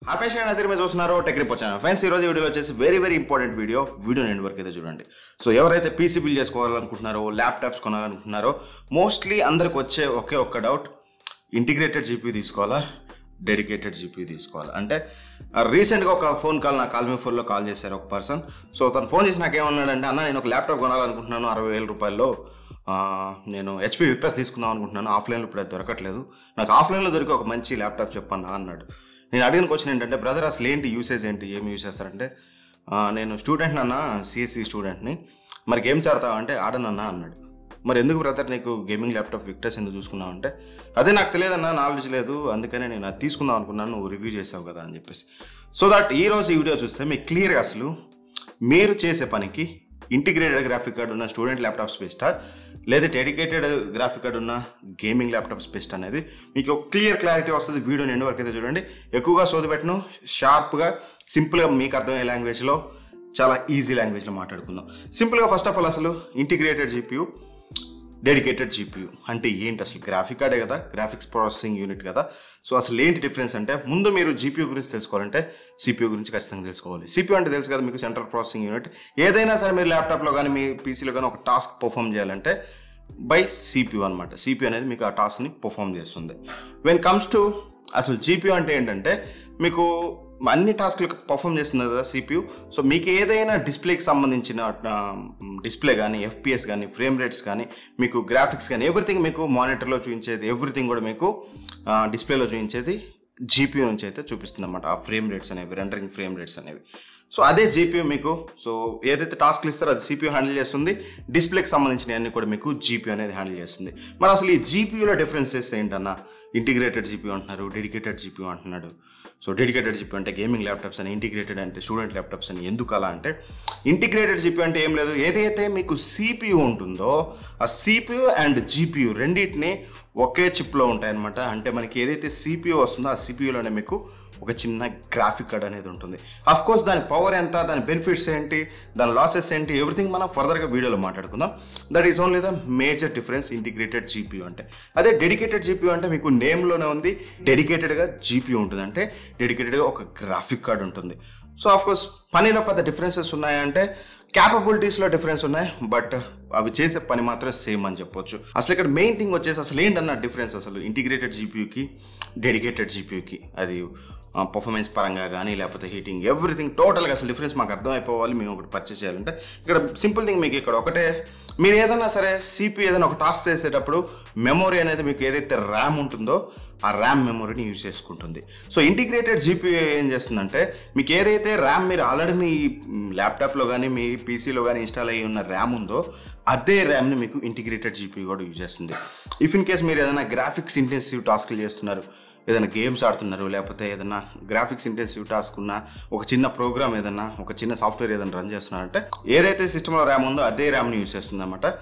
Hi friends, నేను నజీర్. మీరు చూస్తున్నారు టెక్ రిపోర్ట్ ఛానల్. ఫ్రెండ్స్, ఈరోజు వీడియోలో వచ్చేసి వెరీ ఇంపార్టెంట్ వీడియో ఎండ్ వరకు అయితే చూడండి. సో ఎవరైతే పీసీ బిల్డ్ చేసుకోవాలనుకుంటున్నారో, ల్యాప్టాప్స్ కొనాలనుకుంటున్నారో, మోస్ట్లీ అందరికి వచ్చే ఒక్క డౌట్, ఇంటిగ్రేటెడ్ జీపీ తీసుకోవాలా, డెడికేటెడ్ జీపీ తీసుకోవాలా అంటే రీసెంట్గా ఒక ఫోన్ కాల్ నా కాల్ మీ ఫోన్లో కాల్ చేశారు ఒక పర్సన్. సో తను ఫోన్ చేసి నాకేమన్నాడంటే, అన్న నేను ఒక ల్యాప్టాప్ కొనాలనుకుంటున్నాను 60,000 రూపాయల్లో, నేను హెచ్పీ విక్టస్ తీసుకుందాం అనుకుంటున్నాను, ఆఫ్లైన్లో ఇప్పుడు అది దొరకట్లేదు, నాకు ఆఫ్లైన్లో దొరికి ఒక మంచి ల్యాప్టాప్ చెప్పన్నా అన్నాడు. నేను అడిగిన క్వశ్చన్ ఏంటంటే, బ్రదర్ అసలు ఏంటి యూసేజ్ ఏంటి, ఏమి యూజ్ చేస్తారంటే, నేను స్టూడెంట్ అన్న, సిఎస్సి స్టూడెంట్ని, మరి గేమ్స్ ఆడతావా అంటే ఆడనన్నా అన్నాడు. మరి ఎందుకు బ్రదర్ నీకు గేమింగ్ ల్యాప్టాప్ విక్టస్ ఎందుకు చూసుకున్నావు అంటే, అదే నాకు తెలియదన్నా, నాలెడ్జ్ లేదు, అందుకనే నేను అది తీసుకుందాం అనుకున్నాను, నువ్వు రివ్యూ చేసావు కదా అని చెప్పేసి. సో దట్ ఈరోజు ఈ వీడియో చూస్తే మీకు క్లియర్గా అసలు మీరు చేసే పనికి ఇంటిగ్రేటెడ్ గ్రాఫిక్ కార్డ్ ఉన్న స్టూడెంట్ ల్యాప్టాప్స్ బెస్టా, లేదా డెడికేటెడ్ గ్రాఫిక్ కార్డ్ ఉన్న గేమింగ్ ల్యాప్టాప్స్ బెస్ట్ అనేది మీకు క్లారిటీ వస్తుంది. వీడియోని ఎండ్ వరకు అయితే చూడండి. ఎక్కువగా సోది పెట్టను, షార్ప్గా సింపుల్గా మీకు అర్థమయ్యే లాంగ్వేజ్లో, చాలా ఈజీ లాంగ్వేజ్లో మాట్లాడుకుందాం. సింపుల్గా ఫస్ట్ ఆఫ్ ఆల్ అసలు ఇంటిగ్రేటెడ్ జీపీయూ, డెడికేటెడ్ జీపీయూ అంటే ఏంటి, అసలు గ్రాఫిక్ కార్డే కదా, గ్రాఫిక్స్ ప్రాసెసింగ్ యూనిట్ కదా. సో అసలు ఏంటి డిఫరెన్స్ అంటే, ముందు మీరు జీపీయూ గురించి తెలుసుకోవాలంటే సిపియూ గురించి ఖచ్చితంగా తెలుసుకోవాలి. సిపియూ అంటే తెలుసు కదా మీకు, సెంట్రల్ ప్రాసెసింగ్ యూనిట్. ఏదైనా సరే మీరు ల్యాప్టాప్లో కానీ మీ పీసీలో కానీ ఒక టాస్క్ పర్ఫామ్ చేయాలంటే బై సిపియూ అనమాట. సిపియూ అనేది మీకు ఆ టాస్క్ని పర్ఫామ్ చేస్తుంది. వెన్ కమ్స్ టు అసలు జీపీయూ అంటే ఏంటంటే, మీకు అన్ని టాస్క్లకు పర్ఫామ్ చేస్తుంది కదా సిపియూ. సో మీకు ఏదైనా డిస్ప్లేకి సంబంధించిన డిస్ప్లే కానీ, ఎఫ్పిఎస్ కానీ, ఫ్రేమ్ రేట్స్ కానీ, మీకు గ్రాఫిక్స్ కానీ, ఎవ్రీథింగ్ మీకు మానిటర్లో చూపించేది, ఎవ్రీథింగ్ కూడా మీకు డిస్ప్లేలో చూపించేది జీపీయూ నుంచి అయితే చూపిస్తుంది అనమాట. ఆ ఫ్రేమ్ రేట్స్ అనేవి, రెండరింగ్ ఫ్రేమ్ రేట్స్ అనేవి. సో అదే జీపీయూ మీకు, సో ఏదైతే టాస్క్లు ఇస్తారో అది సిపియూ హ్యాండిల్ చేస్తుంది, డిస్ప్లేకి సంబంధించిన అన్ని కూడా మీకు జీపీయూ అనేది హ్యాండిల్ చేస్తుంది. మరి అసలు ఈ జీపీయూలో డిఫరెన్సెస్ ఏంటన్నా, ఇంటిగ్రేటెడ్ జీపీయూ అంటున్నారు, డెడికేటెడ్ జీపీయూ అంటున్నాడు. సో డెడికేటెడ్ జీపీయూ అంటే గేమింగ్ ల్యాప్టాప్స్ అని, ఇంటిగ్రేటెడ్ అంటే స్టూడెంట్ ల్యాప్టాప్స్ అని. ఎందుకు అలా అంటే, ఇంటిగ్రేటెడ్ జీపీయూ అంటే ఏం లేదు, ఏదైతే మీకు సిపియూ ఉంటుందో ఆ సిపియూ అండ్ జీపీయూ రెండింటిని ఒకే చిప్లో ఉంటాయన్నమాట. అంటే మనకి ఏదైతే సిపియూ వస్తుందో ఆ సిపియూలోనే మీకు ఒక చిన్న గ్రాఫిక్ కార్డ్ అనేది ఉంటుంది. అఫ్ కోర్స్ దాని పవర్ ఎంత, దాని బెనిఫిట్స్ ఏంటి, దాని లాసెస్ ఏంటి, ఎవ్రీథింగ్ మనం ఫర్దర్గా వీడియోలో మాట్లాడుకుందాం. That is only the major difference integrated GPU అంటే. అదే డెడికేటెడ్ జీపీయూ అంటే మీకు నేమ్లోనే ఉంది, డెడికేటెడ్గా జీపీయూ ఉంటుంది, అంటే డెడికేటెడ్గా ఒక గ్రాఫిక్ కార్డ్ ఉంటుంది. సో ఆఫ్ కోర్స్ పనిలో పెద్ద డిఫరెన్సెస్ ఉన్నాయంటే, క్యాపబిలిటీస్లో డిఫరెన్స్ ఉన్నాయి, బట్ అవి చేసే పని మాత్రం సేమ్ అని చెప్పొచ్చు. అసలు ఇక్కడ మెయిన్ థింగ్ వచ్చేసి అసలు ఏంటన్న డిఫరెన్స్ అసలు ఇంటిగ్రేటెడ్ జీపీయూకి, డెడికేటెడ్ జీపీయూకి. అది పర్ఫార్మెన్స్ పరంగా కానీ, లేకపోతే హీటింగ్, ఎవ్రీథింగ్ టోటల్గా అసలు డిఫరెన్స్ మాకు అర్థమైపోవాలి మేము ఒకటి పర్చేస్ చేయాలంటే. ఇక్కడ సింపుల్ థింగ్ మీకు ఇక్కడ ఒకటే, మీరు ఏదైనా సరే సిపియూ ఏదైనా ఒక టాస్క్ చేసేటప్పుడు మెమొరీ అనేది మీకు ఏదైతే ర్యామ్ ఉంటుందో ఆ ర్యామ్ మెమొరీని యూజ్ చేసుకుంటుంది. సో ఇంటిగ్రేటెడ్ జీపీయూ ఏం చేస్తుందంటే, మీకు ఏదైతే ర్యామ్ మీరు ఆల్రెడీ మీ ల్యాప్టాప్లో కానీ, మీ పీసీలో కానీ ఇన్స్టాల్ అయ్యి ఉన్న ర్యామ్ ఉందో అదే ర్యామ్ని మీకు ఇంటిగ్రేటెడ్ జీపీయూ కూడా యూజ్ చేస్తుంది. ఇఫ్ ఇన్ కేస్ మీరు ఏదైనా గ్రాఫిక్స్ ఇంటెన్సివ్ టాస్క్లు చేస్తున్నారు, ఏదైనా గేమ్స్ ఆడుతున్నారు, లేకపోతే ఏదైనా గ్రాఫిక్స్ ఇంటెన్సివ్ టాస్క్ ఉన్న ఒక చిన్న ప్రోగ్రామ్, ఏదన్నా ఒక చిన్న సాఫ్ట్వేర్ ఏదైనా రన్ చేస్తున్నారంటే ఏదైతే సిస్టంలో ర్యామ్ ఉందో అదే ర్యామ్ని యూజ్ చేస్తుంది అనమాట.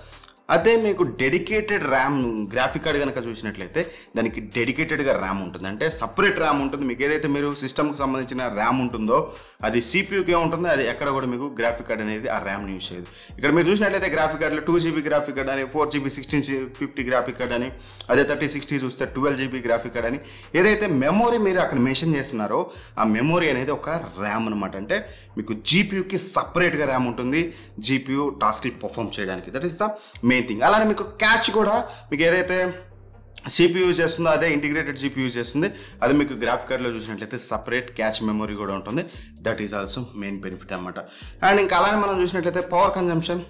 అదే మీకు డెడికేటెడ్ ర్యామ్ గ్రాఫిక్ కార్డ్ కనుక చూసినట్లయితే దానికి డెడికేటెడ్గా ర్యామ్ ఉంటుంది, అంటే సపరేట్ ర్యామ్ ఉంటుంది. మీకు ఏదైతే మీరు సిస్టమ్కి సంబంధించిన ర్యామ్ ఉంటుందో అది సిపియూకే ఉంటుంది, అది ఎక్కడ కూడా మీకు గ్రాఫిక్ కార్డ్ అనేది ఆ ర్యామ్ని యూజ్ చేయదు. ఇక్కడ మీరు చూసినట్లయితే గ్రాఫిక్ కార్డులో 2GB గ్రాఫిక్ కార్డ్ అని, 4GB 1650 గ్రాఫిక్ కార్డ్ అని, అదే 3060 చూస్తే 12GB గ్రాఫిక్ కార్డ్ అని. ఏదైతే మెమొరీ మీరు అక్కడ మెన్షన్ చేస్తున్నారో ఆ మెమొరీ అనేది ఒక ర్యామ్ అనమాట. అంటే మీకు జీపీయూకి సపరేట్గా ర్యామ్ ఉంటుంది, జీపీయూ టాస్క్లు పర్ఫామ్ చేయడానికి. That is the main thing. అలానే మీకు క్యాచ్ కూడా మీకు ఏదైతే సిపియూ యూజ్ చేస్తుందో అదే ఇంటిగ్రేటెడ్ జీపీయూ యూజ్ చేస్తుంది. అది మీకు గ్రాఫిక్ కార్డ్లో చూసినట్లయితే సపరేట్ క్యాచ్ మెమొరీ కూడా ఉంటుంది. That is also main benefit అనమాట. అండ్ ఇంకా అలానే మనం చూసినట్లయితే పవర్ కన్జంప్షన్,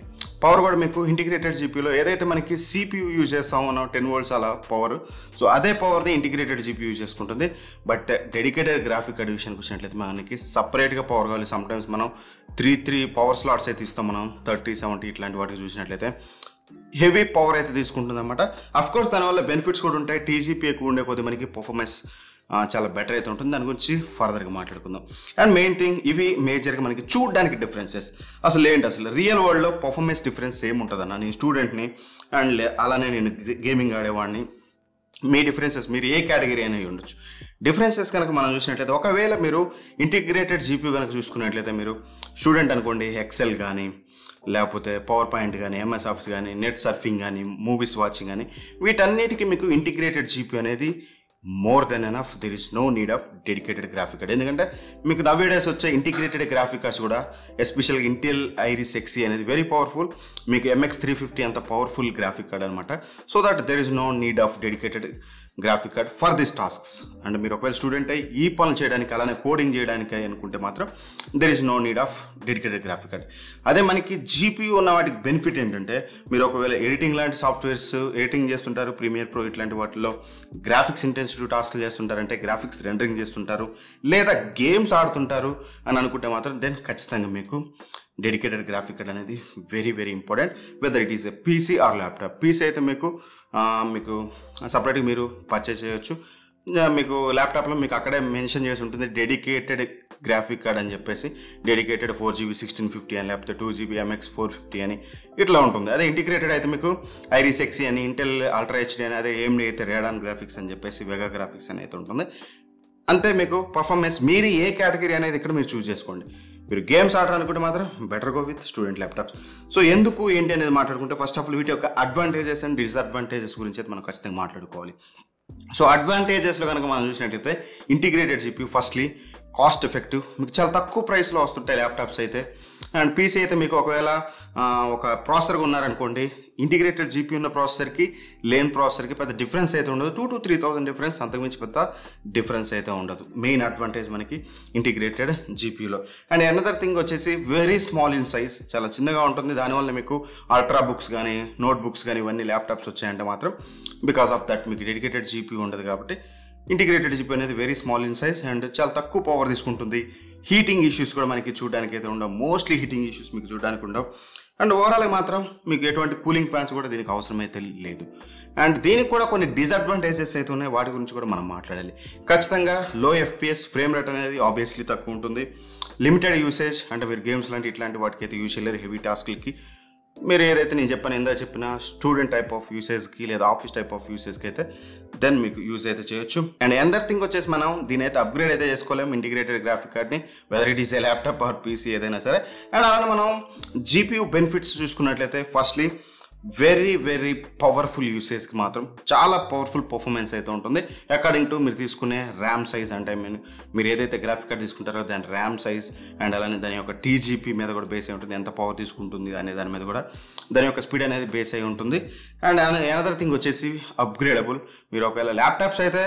పవర్ కూడా మీకు ఇంటిగ్రేటెడ్ జీపీయూలో ఏదైతే మనకి సిపియూ యూజ్ చేస్తామో మనం 10 volts అలా పవర్, సో అదే పవర్ని ఇంటిగ్రేటెడ్ జీపీయూ యూజ్ చేసుకుంటుంది. బట్ డెడికేటెడ్ గ్రాఫిక్ కార్డ్ విషయానికి వచ్చినట్లయితే మనకి సపరేట్గా పవర్ కావాలి. సమ్టైమ్స్ మనం 3 పవర్ స్లాట్స్ అయితే ఇస్తాం, మనం 30, 70 ఇట్లాంటి వాటికి చూసినట్లయితే హెవీ పవర్ అయితే తీసుకుంటుంది అనమాట. అఫ్కోర్స్ దానివల్ల బెనిఫిట్స్ కూడా ఉంటాయి. టీజీపీ ఎక్కువ ఉండే కొద్ది మనకి పర్ఫార్మెన్స్ చాలా బెటర్ అయితే ఉంటుంది. దాని గురించి ఫర్దర్గా మాట్లాడుకుందాం. అండ్ మెయిన్ థింగ్ ఇవి మేజర్గా మనకి చూడడానికి డిఫరెన్సెస్ అసలు ఏంటి, అసలు రియల్ వరల్డ్లో పర్ఫార్మెన్స్ డిఫరెన్స్ ఏముంటుందన్న. నేను స్టూడెంట్ని అండ్ అలానే నేను గేమింగ్ ఆడేవాడిని. మీ డిఫరెన్సెస్ మీరు ఏ కేటగిరీ అనేది ఉండొచ్చు. డిఫరెన్సెస్ కనుక మనం చూసినట్లయితే, ఒకవేళ మీరు ఇంటిగ్రేటెడ్ జీపీయూ కనుక చూసుకున్నట్లయితే, మీరు స్టూడెంట్ అనుకోండి, ఎక్సెల్ కానీ, లేకపోతే పవర్ పాయింట్ కానీ, ఎంఎస్ ఆఫీస్ కానీ, నెట్ సర్ఫింగ్ కానీ, మూవీస్ వాచింగ్ కానీ, వీటన్నిటికీ మీకు ఇంటిగ్రేటెడ్ జీపీయూ అనేది more than enough. There is no need of dedicated graphic card. ఎందుకంటే మీకు నవ్ డేస్ వచ్చే ఇంటిగ్రేటెడ్ గ్రాఫిక్ కార్డ్స్ కూడా ఎస్పెషల్గా ఇంటెల్ ఐరిస్ ఎక్సీ అనేది వెరీ పవర్ఫుల్. మీకు MX 350 అంత పవర్ఫుల్ గ్రాఫిక్ కార్డ్ అనమాట. So that there is no need of dedicated graphic card for this tasks. And మీరు ఒకవేళ స్టూడెంట్ అయ్యి ఈ పనులు చేయడానికి అలానే కోడింగ్ చేయడానికి అనుకుంటే మాత్రం there is no need of dedicated graphic card. అదే మనకి GPU ఉన్న వాటికి బెనిఫిట్ ఏంటంటే మీరు ఒకవేళ ఎడిటింగ్ లాంటి సాఫ్ట్వేర్స్ ఎడిటింగ్ చేస్తుంటారు, ప్రీమియర్ ప్రో ఇట్లాంటి వాటిలో గ్రాఫిక్స్ ఇంటెన్సివ్ టాస్క్లు చేస్తుంటారంటే గ్రాఫిక్స్ రెండరింగ్ చేస్తుంటారు లేదా గేమ్స్ ఆడుతుంటారు అని అనుకుంటే మాత్రం దెన్ ఖచ్చితంగా మీకు డెడికేటెడ్ గ్రాఫిక్ కార్డ్ అనేది very very important. Whether it is a PC are laptop. PC అయితే మీకు సపరేట్గా మీరు పర్చేస్ చేయొచ్చు. మీకు ల్యాప్టాప్లో మీకు అక్కడే మెన్షన్ చేసి ఉంటుంది డెడికేటెడ్ గ్రాఫిక్ కార్డ్ అని చెప్పేసి, డెడికేటెడ్ 4GB 1650 అని లేకపోతే 2GB MX 450 అని ఇట్లా ఉంటుంది. అదే ఇంటిగ్రేటెడ్ అయితే మీకు ఐరిస్ ఎక్సీ అని, ఇంటెల్ అల్ట్రా హెచ్డి అని, అదే AMD అయితే రేడాన్ గ్రాఫిక్స్ అని చెప్పేసి వెగా గ్రాఫిక్స్ అని అయితే ఉంటుంది. అంతే మీకు పర్ఫార్మెన్స్ మీరు ఏ కేటగిరీ అనేది ఇక్కడ మీరు చూస్ చేసుకోండి. మీరు గేమ్స్ ఆడాలనుకుంటే మాత్రం better go with student laptops. So ఎందుకు ఏంటి అనేది మాట్లాడుకుంటే ఫస్ట్ ఆఫ్ ఆల్ వీటి యొక్క అడ్వాంటేజెస్ అండ్ డిసడ్వాంటేజెస్ గురించి అయితే మనం ఖచ్చితంగా మాట్లాడుకోవాలి. సో అడ్వాంటేజెస్లో కనుక మనం చూసినట్టయితే integrated GPU firstly cost effective, మీకు చాలా తక్కువ ప్రైస్లో వస్తుంటాయి ల్యాప్టాప్స్ అయితే. అండ్ పీసీ అయితే మీకు ఒకవేళ ఒక ప్రాసెసర్గా ఉన్నారనుకోండి, ఇంటిగ్రేటెడ్ GPU ఉన్న ప్రాసెసర్కి లేని ప్రాసెసర్కి పెద్ద డిఫరెన్స్ అయితే ఉండదు. 2,000 to 3,000 డిఫరెన్స్, అంతకుమించి పెద్ద డిఫరెన్స్ అయితే ఉండదు. మెయిన్ అడ్వాంటేజ్ మనకి ఇంటిగ్రేటెడ్ GPUలో. అండ్ అనదర్ థింగ్ వచ్చేసి వెరీ స్మాల్ ఇన్ సైజ్, చాలా చిన్నగా ఉంటుంది. దానివల్ల మీకు అల్ట్రా బుక్స్ కానీ నోట్ బుక్స్ కానీ ఇవన్నీ ల్యాప్టాప్స్ వచ్చాయంటే మాత్రం బికాస్ ఆఫ్ దట్ మీకు డెడికేటెడ్ GPU ఉండదు కాబట్టి ఇంటిగ్రేటెడ్ GPU అనేది very small in size and చాలా తక్కువ పవర్ తీసుకుంటుంది. హీటింగ్ ఇష్యూస్ కూడా మనకి చూడడానికి అయితే ఉండవు, మోస్ట్లీ హీటింగ్ ఇష్యూస్ మీకు చూడడానికి ఉండవు. అండ్ ఓవరాల్గా మాత్రం మీకు ఎటువంటి కూలింగ్ ఫ్యాన్స్ కూడా దీనికి అవసరమైతే లేదు. అండ్ దీనికి కూడా కొన్ని డిసడ్వాంటేజెస్ అయితే ఉన్నాయి, వాటి గురించి కూడా మనం మాట్లాడాలి. ఖచ్చితంగా లో FPS ఫ్రేమ్ రేట్ అనేది ఆబ్వియస్లీ తక్కువ ఉంటుంది. లిమిటెడ్ యూసేజ్, అంటే మీరు గేమ్స్ లాంటి ఇట్లాంటి వాటికి అయితే యూజ్ చేయలేరు. హెవీ టాస్క్లకి మీరు ఏదైతే నేను చెప్పిన స్టూడెంట్ టైప్ ఆఫ్ యూసేజ్కి లేదా ఆఫీస్ టైప్ ఆఫ్ యూసేజ్కి అయితే దెన్ మీకు యూజ్ అయితే చేయొచ్చు. అండ్ అనదర్ థింగ్ వచ్చేసి మనం దీని అయితే అప్గ్రేడ్ అయితే చేసుకోలేము ఇంటిగ్రేటెడ్ గ్రాఫిక్ కార్డ్ని, whether it is a laptop or PC ఏదైనా సరే. అండ్ అలానే మనం GPU బెనిఫిట్స్ చూసుకున్నట్లయితే ఫస్ట్లీ వెరీ వెరీ పవర్ఫుల్ యూసేజ్కి మాత్రం చాలా పవర్ఫుల్ పర్ఫార్మెన్స్ అయితే ఉంటుంది. అకార్డింగ్ టు మీరు తీసుకునే ర్యామ్ సైజ్, అంటే మీరు ఏదైతే గ్రాఫిక్ కార్డ్ తీసుకుంటారో దాని ర్యామ్ సైజ్ అండ్ అలానే దాని యొక్క TGP మీద కూడా బేస్ అయి ఉంటుంది, ఎంత పవర్ తీసుకుంటుంది అనే దాని మీద కూడా దాని యొక్క స్పీడ్ అనేది బేస్ అయి ఉంటుంది. అండ్ అనదర్ థింగ్ వచ్చేసి అప్గ్రేడబుల్. మీరు ఒకవేళ ల్యాప్టాప్స్ అయితే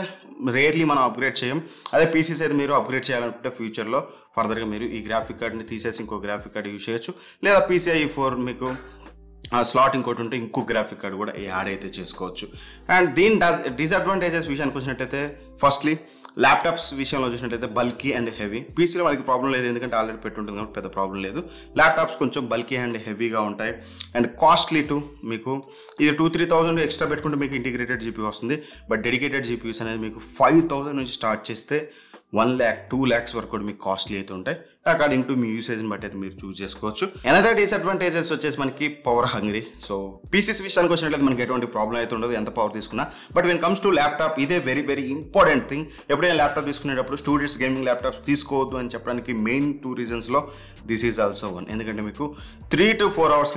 రేర్లీ మనం అప్గ్రేడ్ చేయం, అదే PCs అయితే మీరు అప్గ్రేడ్ చేయాలనుకుంటే ఫ్యూచర్లో ఫర్దర్గా మీరు ఈ గ్రాఫిక్ కార్డ్ని తీసేసి ఇంకో గ్రాఫిక్ కార్డ్ యూజ్ చేయొచ్చు, లేదా PCIe 4 మీకు స్లాట్ ఇంకోటి ఉంటే ఇంకో గ్రాఫిక్ కార్డ్ కూడా యాడ్ అయితే చేసుకోవచ్చు. అండ్ దీని డిసడ్వాంటేజెస్ విషయానికి వచ్చినట్టయితే ఫస్ట్లీ ల్యాప్టాప్స్ విషయంలో చూసినట్టయితే బల్కీ అండ్ హెవీ. పీసీలో మనకి ప్రాబ్లం లేదు, ఎందుకంటే ఆల్రెడీ పెట్టుంటుంది కాబట్టి పెద్ద ప్రాబ్లం లేదు. ల్యాప్టాప్స్ కొంచెం బల్కీ అండ్ హెవీగా ఉంటాయి అండ్ కాస్ట్లీ టు. మీకు ఇది 2,000-3,000 ఎక్స్ట్రా పెట్టుకుంటే మీకు ఇంటిగ్రేటెడ్ GPU వస్తుంది. బట్ డెడికేటెడ్ GPUs అనేది మీకు 5,000 నుంచి స్టార్ట్ చేస్తే 1 lakh 2 lakhs వరకు కూడా మీకు కాస్ట్లీ అయితే ఉంటాయి. అకార్డింగ్ టు మీ యూసేజ్ని బట్టి అయితే మీరు చూస్ చేసుకోవచ్చు. అనదర్ డిసడ్వాంటేజెస్ వచ్చేసి మనకి పవర్ హంగ్రీ. సో పీసీస్ విషయానికి వచ్చినట్లయితే మనకి ఎటువంటి ప్రాబ్లం అయితే ఉండదు ఎంత పవర్ తీసుకున్నా. But when comes to laptop ఇదే వెరీ వెరీ ఇంపార్టెంట్ థింగ్. ఎప్పుడైనా ల్యాప్టాప్ తీసుకునేటప్పుడు స్టూడెంట్స్ గేమింగ్ ల్యాప్టాప్స్ తీసుకోవద్దు అని చెప్పడానికి మెయిన్ 2 రీజన్స్లో దిస్ ఈజ్ ఆల్సో వన్. ఎందుకంటే మీకు 3 to 4 hours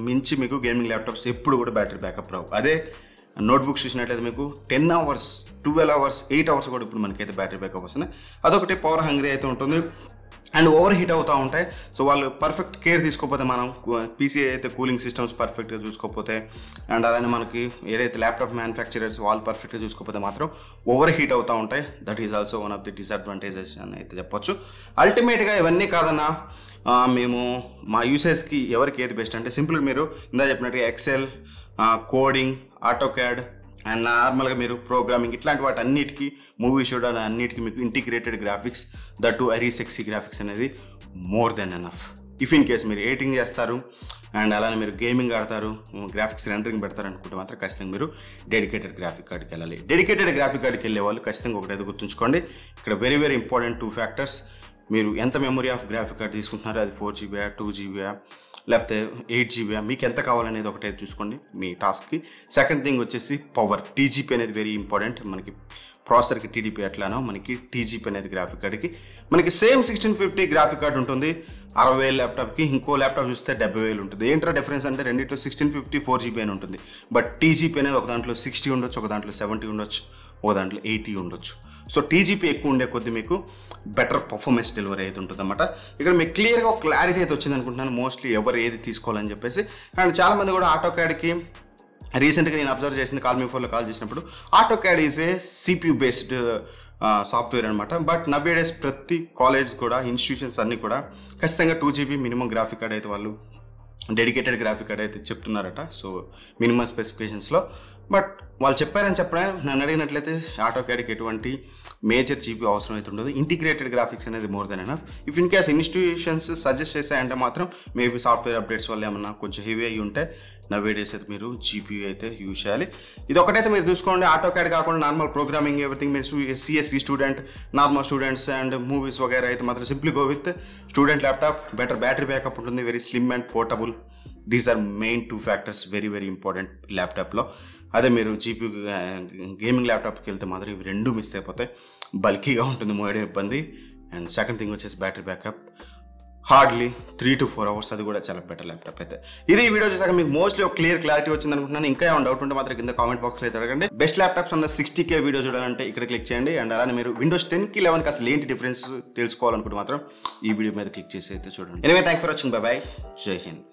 మించి మీకు గేమింగ్ ల్యాప్టాప్స్ ఎప్పుడు కూడా బ్యాటరీ బ్యాకప్ రావు. అదే నోట్బుక్స్ చూసినట్లయితే మీకు 10 hours 12 hours 8 hours కూడా ఇప్పుడు మనకైతే బ్యాటరీ బ్యాకప్ వస్తున్నాయి. అదొకటి పవర్ హంగ్రీ అయితే ఉంటుంది అండ్ ఓవర్ హీట్ అవుతూ ఉంటాయి. సో వాళ్ళు పర్ఫెక్ట్ కేర్ తీసుకోకపోతే, మనం PC అయితే కూలింగ్ సిస్టమ్స్ పర్ఫెక్ట్గా చూసుకోకపోతే అండ్ అలానే మనకి ఏదైతే ల్యాప్టాప్ మ్యానుఫ్యాక్చరర్స్ వాళ్ళు పర్ఫెక్ట్గా చూసుకోకపోతే మాత్రం ఓవర్ హీట్ అవుతూ ఉంటాయి. That is also one of the disadvantages అని అయితే చెప్పొచ్చు. అల్టిమేట్గా ఇవన్నీ కాదన్నా మేము మా యూసేజ్కి ఎవరికి ఏది బెస్ట్ అంటే సింపుల్గా మీరు ఇందా చెప్పినట్టుగా ఎక్సెల్, కోడింగ్, ఆటోక్యాడ్ అండ్ నార్మల్గా మీరు ప్రోగ్రామింగ్ ఇట్లాంటి వాటి అన్నిటికీ, మూవీ చూడడానికి అన్నిటికీ మీకు integrated graphics that too Iris Xe graphics అనేది more than enough. If in case మీరు ఎడిటింగ్ చేస్తారు అండ్ అలానే మీరు గేమింగ్ ఆడతారు, గ్రాఫిక్స్ రెండరింగ్ పెడతారు అనుకుంటే మాత్రం ఖచ్చితంగా మీరు డెడికేటెడ్ గ్రాఫిక్ కార్డ్కి వెళ్ళాలి. డెడికేటెడ్ గ్రాఫిక్ కార్డ్కి వెళ్ళే వాళ్ళు ఖచ్చితంగా ఒకటి గుర్తుంచుకోండి, ఇక్కడ వెరీ వెరీ ఇంపార్టెంట్ 2 factors. మీరు ఎంత మెమరీ ఆఫ్ గ్రాఫిక్ కార్డ్ తీసుకుంటున్నారో, అది 4GB 2GB లేకపోతే 8GB, మీకు ఎంత కావాలనేది ఒకటే చూసుకోండి మీ టాస్క్కి. సెకండ్ థింగ్ వచ్చేసి పవర్, TGP అనేది వెరీ ఇంపార్టెంట్. మనకి ప్రాసెసర్కి TDP ఎట్లానో మనకి TGP అనేది గ్రాఫిక్ కార్డ్కి మనకి సేమ్ 1650 గ్రాఫిక్ కార్డ్ ఉంటుంది. 60,000 ల్యాప్టాప్కి ఇంకో ల్యాప్టాప్ చూస్తే 70,000 ఉంటుంది. ఏంట్రా డిఫరెన్స్ అంటే రెండిట్లో 1650 4GB అని ఉంటుంది. బట్ టీజీపీ అనేది ఒక దాంట్లో 60 ఉండొచ్చు, ఒక దాంట్లో 70 ఉండొచ్చు, ఒక దాంట్లో 80 ఉండొచ్చు. సో టీజీపీ ఎక్కువ ఉండే కొద్ది మీకు బెటర్ పర్ఫార్మెన్స్ డెలివరీ అయితే ఉంటుంది అన్నమాట. ఇక్కడ మీకు క్లియర్గా ఒక క్లారిటీ అయితే వచ్చింది అనుకుంటున్నాను, మోస్ట్లీ ఎవరు ఏది తీసుకోవాలని చెప్పేసి. అండ్ చాలామంది కూడా ఆటోకాడ్కి రీసెంట్గా నేను అబ్జర్వ్ చేసింది, కాల్ మీ ఫోన్లో కాల్ చేసినప్పుడు, AutoCAD is a CPU based software అనమాట. బట్ నవ్వేడేస్ ప్రతి కాలేజ్ కూడా, ఇన్స్టిట్యూషన్స్ అన్నీ కూడా ఖచ్చితంగా 2GB మినిమం గ్రాఫిక్ కార్డ్ అయితే వాళ్ళు డెడికేటెడ్ గ్రాఫిక్ కార్డ్ అయితే చెప్తున్నారట. సో మినిమం స్పెసిఫికేషన్స్లో బట్ వాళ్ళు చెప్పారని చెప్పడం, నన్ను అడిగినట్లయితే ఆటోకాడ్కి ఎటువంటి మేజర్ జీబీ అవసరం అయితే ఉండదు. ఇంటిగ్రేటెడ్ గ్రాఫిక్స్ అనేది more than enough. If in case institutions suggest చేశాయంటే మాత్రం మేబీ సాఫ్ట్వేర్ అప్డేట్స్ వల్ల ఏమన్నా కొంచెం హెవీ అయ్యి ఉంటే నవ్వేడేస్ అయితే మీరు జీపీ అయితే యూజ్ చేయాలి. ఇది ఒకటైతే మీరు చూసుకోండి, ఆటోకాడ్ కాకుండా నార్మల్ ప్రోగ్రామింగ్ ఎవ్రీథింగ్ మీరు CSC student, normal students and movies వగైరా అయితే మాత్రం simply go with student laptop. Better battery backup ఉంటుంది, very slim and portable. These are main 2 factors very very important ల్యాప్టాప్లో. అదే మీరు జీపీ గేమింగ్ ల్యాప్టాప్కి వెళ్తే మాత్రం ఇవి రెండు మిస్ అయిపోతాయి, బల్కీగా ఉంటుంది, మోయడం ఇబ్బంది. అండ్ సెకండ్ థింగ్ వచ్చేసి battery backup hardly 3 to 4 hours, అది కూడా చాలా బెటర్ ల్యాప్టాప్ అయితే. ఇది ఈ వీడియో చూసాక మీకు మోస్ట్లీ ఒక క్లారిటీ వచ్చింది అనుకుంటున్నాను. ఇంకా ఏమైనా డౌట్ ఉంటే మాత్రం కింద కామెంట్ బాక్స్లో అయితే అడగండి. బెస్ట్ ల్యాప్టాప్స్ అన్న 60K వీడియో చూడాలంటే ఇక్కడ క్లిక్ చేయండి. అండ్ అలానే మీరు విండోస్ 10కి 11కి అసలు ఏంటి డిఫరెన్స్ తెలుసుకోవాలనుకుంటే మాత్రం ఈ వీడియో మీద క్లిక్ చేసి అయితే చూడండి. Anyway thank for watching, by by, జై హింద్.